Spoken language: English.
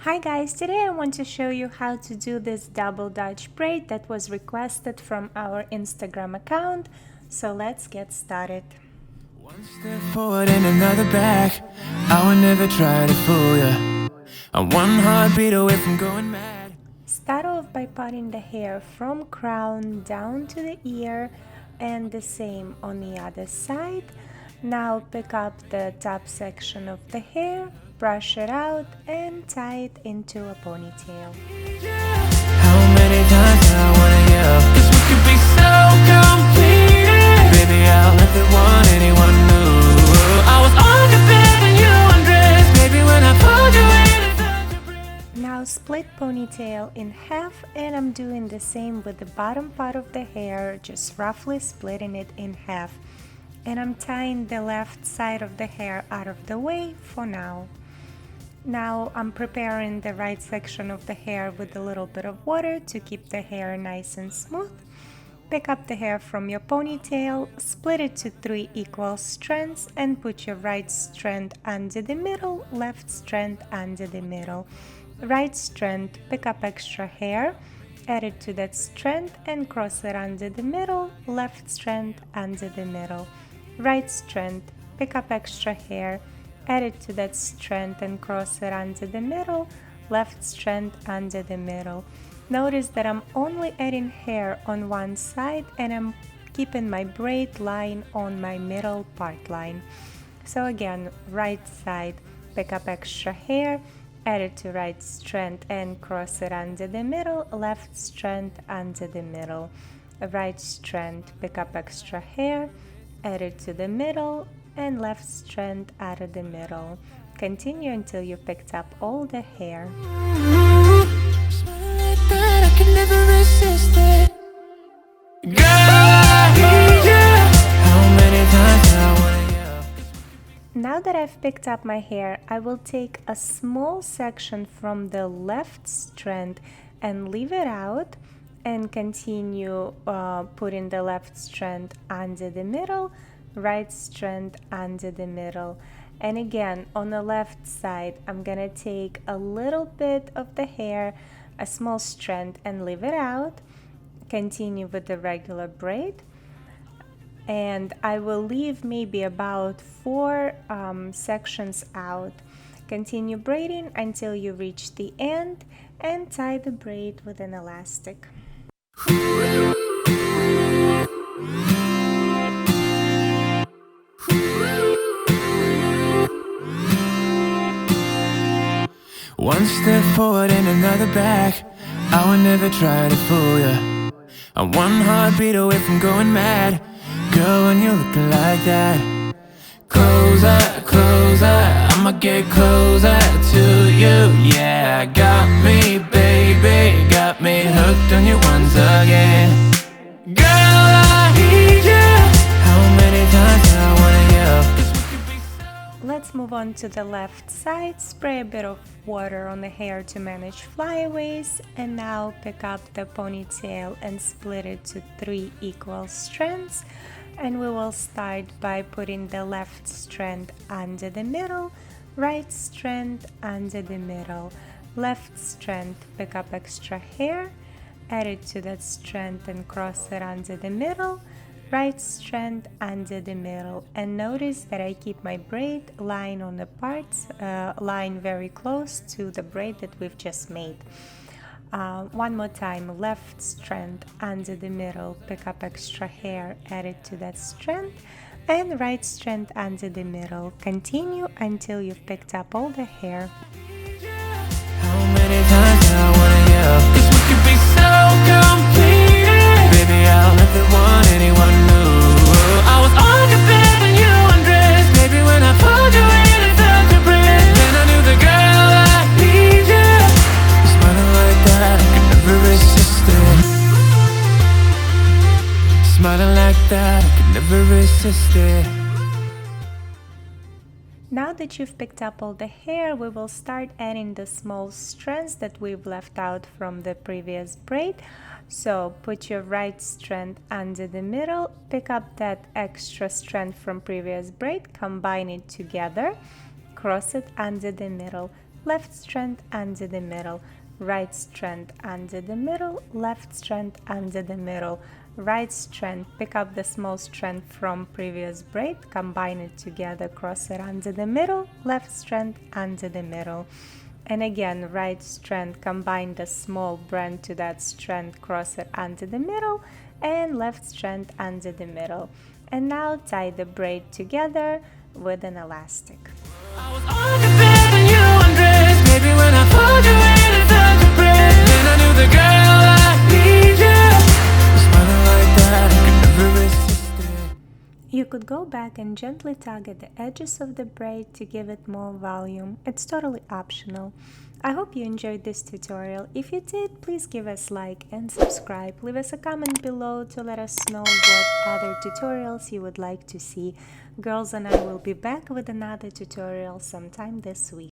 Hi guys, today I want to show you how to do this double Dutch braid that was requested from our Instagram account. So let's get started. One step forward and another back. I would never try to fool you. I'm one heartbeat away from going mad. Start off by parting the hair from crown down to the ear and the same on the other side. Now pick up the top section of the hair, brush it out and tie it into a ponytail. How many times I wanna yell? 'Cause we could be so complete. Baby, I'll let the one anyone knew. I was on your bed and you undressed. Baby, when I pulled you in and felt your breath. Now split ponytail in half, and I'm doing the same with the bottom part of the hair, just roughly splitting it in half. And I'm tying the left side of the hair out of the way for now. Now I'm preparing the right section of the hair with a little bit of water to keep the hair nice and smooth. Pick up the hair from your ponytail, split it to 3 equal strands and put your right strand under the middle, left strand under the middle. Right strand, pick up extra hair, add it to that strand and cross it under the middle, left strand under the middle. Right strand, pick up extra hair, add it to that strand and cross it under the middle, left strand under the middle. Notice that I'm only adding hair on one side and I'm keeping my braid line on my middle part line. So again, right side, pick up extra hair, add it to right strand and cross it under the middle, left strand under the middle. Right strand, pick up extra hair, add it to the middle and left strand out of the middle. Continue until you picked up all the hair. Smiling like that, I can never resist it. Girl, I need you. How many times I wanna yell? Now that I've picked up my hair, I will take a small section from the left strand and leave it out and continue putting the left strand under the middle, right strand under the middle. And again, on the left side, I'm gonna take a little bit of the hair, a small strand, and leave it out. Continue with the regular braid. And I will leave maybe about 4 sections out. Continue braiding until you reach the end and tie the braid with an elastic. One step forward and another back. I would never try to fool you. I'm one heartbeat away from going mad. Girl, when you're looking like that, closer, closer, I'ma get closer to you. Yeah, got me, baby, got me hooked on you once again. Girl, I need you. How many times I wanna yell? 'Cause we could be so. Let's move on to the left side. Spray a bit of water on the hair to manage flyaways, and now pick up the ponytail and split it to 3 equal strands. And we will start by putting the left strand under the middle, right strand under the middle, left strand, pick up extra hair, add it to that strand and cross it under the middle, right strand under the middle. And notice that I keep my braid line on the parts, line very close to the braid that we've just made. One more time, left strand under the middle, pick up extra hair, add it to that strand, and right strand under the middle. Continue until you've picked up all the hair. How many times I wanna yell? 'Cause we could be so complete. Baby, I'll let the one anyone knew. I was on your bed and you undressed. Baby, when I pulled you in and felt your breath, then I knew the girl I need you. You're smiling like that, I could never resist it. Smiling like that, I could never resist it. Now that you've picked up all the hair, we will start adding the small strands that we've left out from the previous braid. So put your right strand under the middle, pick up that extra strand from previous braid, combine it together, cross it under the middle, left strand under the middle, right strand under the middle, left strand under the middle, right strand, pick up the small strand from previous braid, combine it together, cross it under the middle, left strand under the middle. And again, right strand, combine the small brand to that strand, cross it under the middle, and left strand under the middle. And now tie the braid together with an elastic. I was on your bed when you undressed. Maybe when I pulled you in and felt your breath, then I knew the girl I need you. A smile like that, I could never resist it. You could go back and gently tug at the edges of the braid to give it more volume. It's totally optional. I hope you enjoyed this tutorial. If you did, please give us a like and subscribe. Leave us a comment below to let us know what other tutorials you would like to see. Girls and I will be back with another tutorial sometime this week.